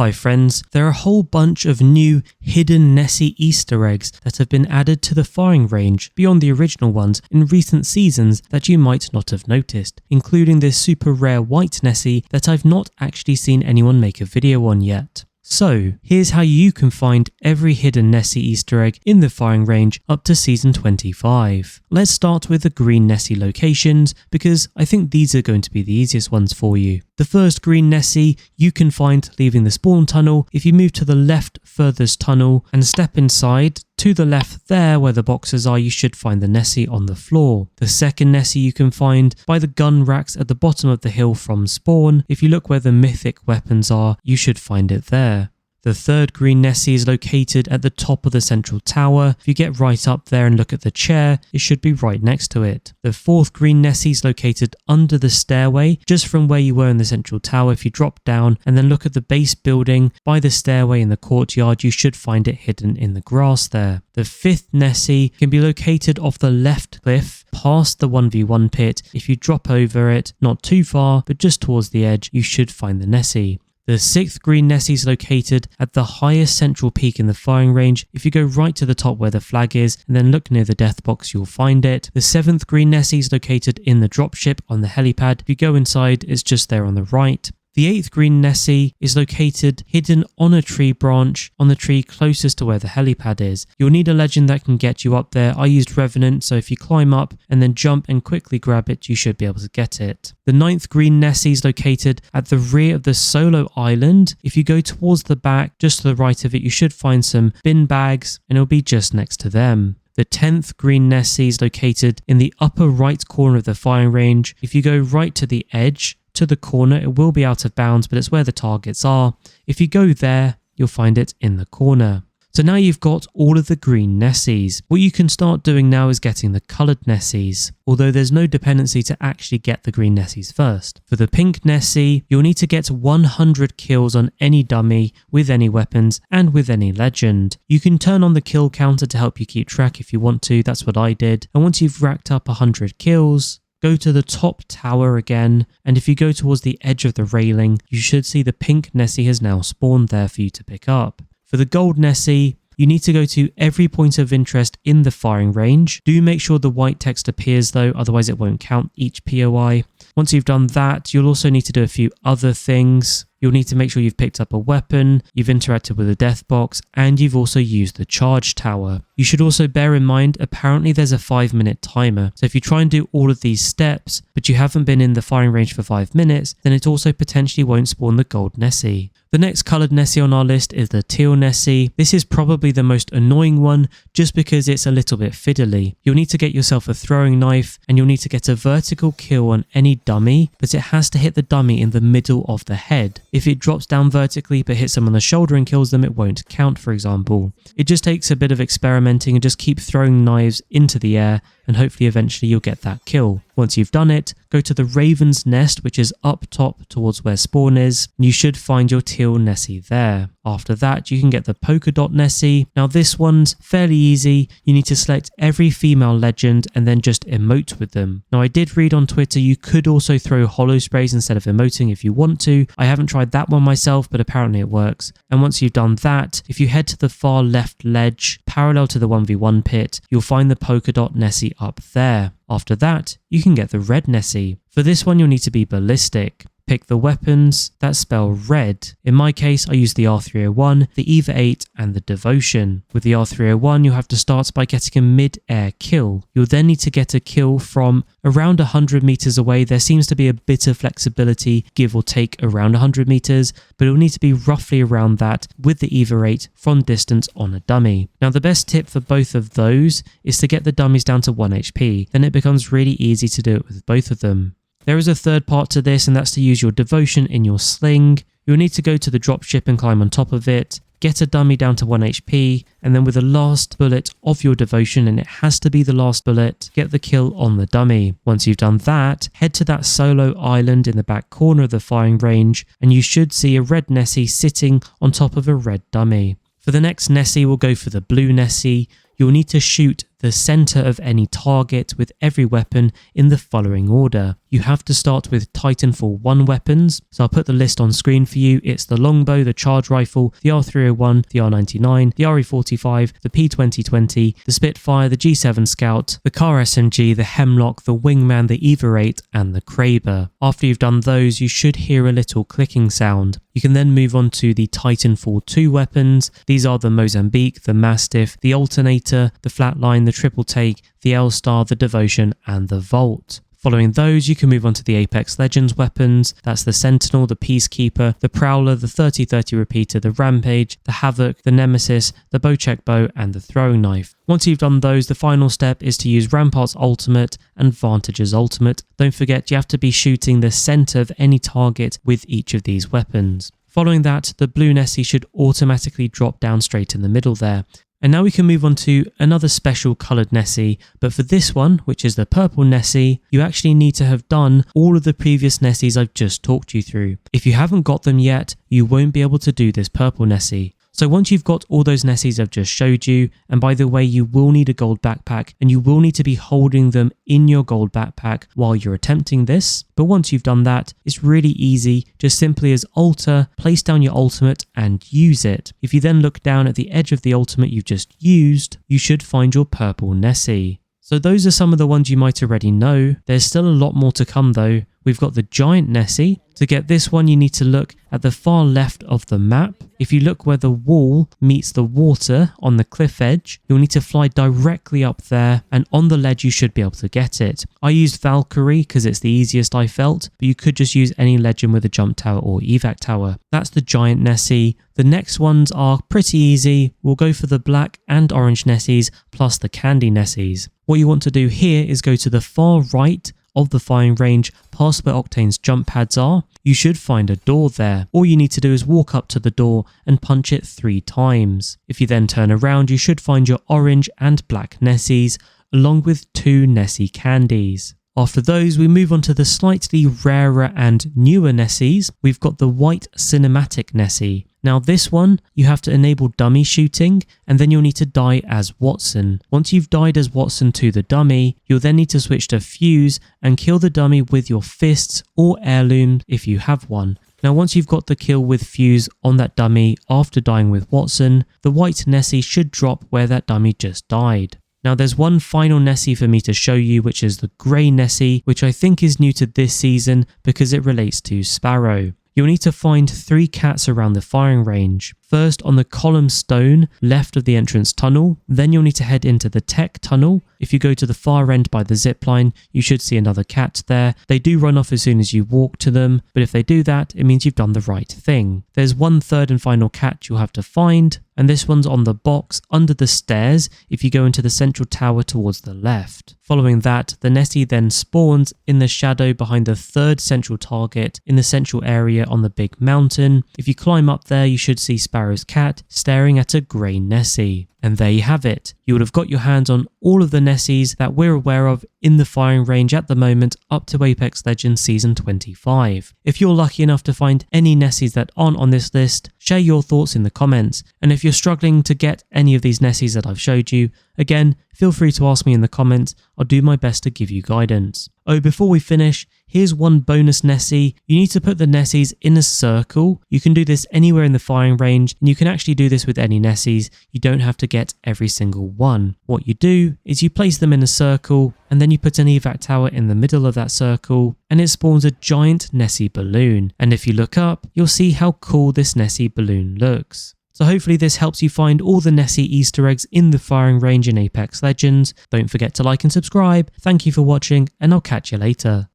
Hi friends, there are a whole bunch of new hidden Nessie Easter eggs that have been added to the firing range beyond the original ones in recent seasons that you might not have noticed, including this super rare White Nessie that I've not actually seen anyone make a video on yet. So, here's how you can find every hidden Nessie Easter egg in the firing range up to season 25. Let's start with the green Nessie locations because I think these are going to be the easiest ones for you. The first green Nessie you can find leaving the spawn tunnel if you move to the left furthest tunnel and step inside. To the left there where the boxes are, you should find the Nessie on the floor. The second Nessie you can find by the gun racks at the bottom of the hill from spawn. If you look where the mythic weapons are, you should find it there. The third green Nessie is located at the top of the central tower. If you get right up there and look at the chair, it should be right next to it. The fourth green Nessie is located under the stairway, just from where you were in the central tower. If you drop down and then look at the base building by the stairway in the courtyard, you should find it hidden in the grass there. The fifth Nessie can be located off the left cliff, past the 1v1 pit. If you drop over it, not too far, but just towards the edge, you should find the Nessie. The sixth green Nessie is located at the highest central peak in the firing range. If you go right to the top where the flag is and then look near the death box, you'll find it. The seventh green Nessie is located in the dropship on the helipad. If you go inside, it's just there on the right. The eighth green Nessie is located hidden on a tree branch on the tree closest to where the helipad is. You'll need a legend that can get you up there. I used Revenant, so if you climb up and then jump and quickly grab it, you should be able to get it. The ninth green Nessie is located at the rear of the solo island. If you go towards the back, just to the right of it, you should find some bin bags and it'll be just next to them. The 10th green Nessie is located in the upper right corner of the firing range. If you go right to the edge, to the corner, it will be out of bounds, but it's where the targets are. If you go there, you'll find it in the corner. So now you've got all of the green Nessies. What you can start doing now is getting the coloured Nessies, although there's no dependency to actually get the green Nessies first. For the pink Nessie, you'll need to get 100 kills on any dummy with any weapons and with any legend. You can turn on the kill counter to help you keep track if you want to, that's what I did. And once you've racked up 100 kills, go to the top tower again, and if you go towards the edge of the railing, you should see the pink Nessie has now spawned there for you to pick up. For the gold Nessie, you need to go to every point of interest in the firing range. Do make sure the white text appears though, otherwise it won't count each POI. Once you've done that, you'll also need to do a few other things. You'll need to make sure you've picked up a weapon, you've interacted with the death box, and you've also used the charge tower. You should also bear in mind, apparently there's a 5-minute timer. So if you try and do all of these steps, but you haven't been in the firing range for 5 minutes, then it also potentially won't spawn the gold Nessie. The next coloured Nessie on our list is the teal Nessie. This is probably the most annoying one just because it's a little bit fiddly. You'll need to get yourself a throwing knife and you'll need to get a vertical kill on any dummy, but it has to hit the dummy in the middle of the head. If it drops down vertically but hits them on the shoulder and kills them, it won't count, for example. It just takes a bit of experimenting and just keep throwing knives into the air and hopefully eventually you'll get that kill. Once you've done it, go to the Raven's Nest, which is up top towards where spawn is, and you should find your teal Nessie there. After that, you can get the polka dot Nessie. Now this one's fairly easy. You need to select every female legend and then just emote with them. Now I did read on Twitter you could also throw holo sprays instead of emoting if you want to. I haven't tried that one myself, but apparently it works. And once you've done that, if you head to the far left ledge, parallel to the 1v1 pit, you'll find the polka dot Nessie up there. After that, you can get the red Nessie. For this one, you'll need to be ballistic. Pick the weapons that spell red. In my case, I used the R301, the Eva 8 and the Devotion. With the R301, you'll have to start by getting a mid-air kill. You'll then need to get a kill from around 100 meters away. There seems to be a bit of flexibility, give or take around 100 meters, but it'll need to be roughly around that with the Eva 8 from distance on a dummy. Now the best tip for both of those is to get the dummies down to 1 HP. Then it becomes really easy to do it with both of them. There is a third part to this, and that's to use your Devotion in your sling. You'll need to go to the dropship and climb on top of it, get a dummy down to 1 HP, and then with the last bullet of your Devotion, and it has to be the last bullet, get the kill on the dummy. Once you've done that, head to that solo island in the back corner of the firing range, and you should see a red Nessie sitting on top of a red dummy. For the next Nessie, we'll go for the blue Nessie. You'll need to shoot the center of any target with every weapon in the following order. You have to start with Titanfall 1 weapons, so I'll put the list on screen for you. It's the longbow, the charge rifle, the R301, the R99, the RE45, the P2020, the Spitfire, the G7 Scout, the Car SMG, the Hemlock, the Wingman, the Eva 8 and the Kraber. After you've done those, you should hear a little clicking sound. You can then move on to the Titanfall 2 weapons. These are the Mozambique, the Mastiff, the Alternator, the Flatline, the Triple Take, the L-Star, the Devotion and the Volt. Following those, you can move on to the Apex Legends weapons. That's the Sentinel, the Peacekeeper, the Prowler, the 30-30 Repeater, the Rampage, the Havoc, the Nemesis, the Bocek Bow and the Throwing Knife. Once you've done those, the final step is to use Rampart's ultimate and Vantage's ultimate. Don't forget, you have to be shooting the center of any target with each of these weapons. Following that, the blue Nessie should automatically drop down straight in the middle there. And now we can move on to another special coloured Nessie, but for this one, which is the purple Nessie, you actually need to have done all of the previous Nessies I've just talked you through. If you haven't got them yet, you won't be able to do this purple Nessie. So once you've got all those Nessies I've just showed you, and by the way, you will need a gold backpack and you will need to be holding them in your gold backpack while you're attempting this. But once you've done that, it's really easy. Just simply as alter, place down your ultimate and use it. If you then look down at the edge of the ultimate you've just used, you should find your purple Nessie. So those are some of the ones you might already know. There's still a lot more to come though. We've got the giant Nessie. To get this one, you need to look at the far left of the map. If you look where the wall meets the water on the cliff edge, you'll need to fly directly up there, and on the ledge you should be able to get it. I used Valkyrie because it's the easiest I felt, but you could just use any legend with a jump tower or evac tower. That's the giant Nessie. The next ones are pretty easy. We'll go for the black and orange Nessies plus the candy Nessies. What you want to do here is go to the far right of the firing range past where Octane's jump pads are. You should find a door there. All you need to do is walk up to the door and punch it 3 times. If you then turn around, you should find your orange and black Nessies along with 2 Nessie candies. After those, we move on to the slightly rarer and newer Nessies. We've got the White Cinematic Nessie. Now this one, you have to enable dummy shooting and then you'll need to die as Watson. Once you've died as Watson to the dummy, you'll then need to switch to Fuse and kill the dummy with your fists or heirloom if you have one. Now once you've got the kill with Fuse on that dummy after dying with Watson, the White Nessie should drop where that dummy just died. Now there's one final Nessie for me to show you, which is the Grey Nessie, which I think is new to this season because it relates to Sparrow. You'll need to find 3 cats around the firing range. First on the column stone left of the entrance tunnel, then you'll need to head into the tech tunnel. If you go to the far end by the zipline, you should see another cat there. They do run off as soon as you walk to them, but if they do that, it means you've done the right thing. There's one third and final cat you'll have to find, and this one's on the box under the stairs if you go into the central tower towards the left. Following that, the Nessie then spawns in the shadow behind the 3rd central target in the central area on the big mountain. If you climb up there, you should see Sparrow's cat staring at a Grey Nessie. And there you have it. You would have got your hands on all of the Nessies that we're aware of in the firing range at the moment up to Apex Legends Season 25. If you're lucky enough to find any Nessies that aren't on this list, share your thoughts in the comments. And if you're struggling to get any of these Nessies that I've showed you, again, feel free to ask me in the comments. I'll do my best to give you guidance. Oh, before we finish, here's one bonus Nessie. You need to put the Nessies in a circle. You can do this anywhere in the firing range, and you can actually do this with any Nessies. You don't have to get every single one. What you do is you place them in a circle, and then you put an evac tower in the middle of that circle, and it spawns a giant Nessie balloon. And if you look up, you'll see how cool this Nessie balloon looks. So hopefully this helps you find all the Nessie Easter eggs in the firing range in Apex Legends. Don't forget to like and subscribe. Thank you for watching, and I'll catch you later.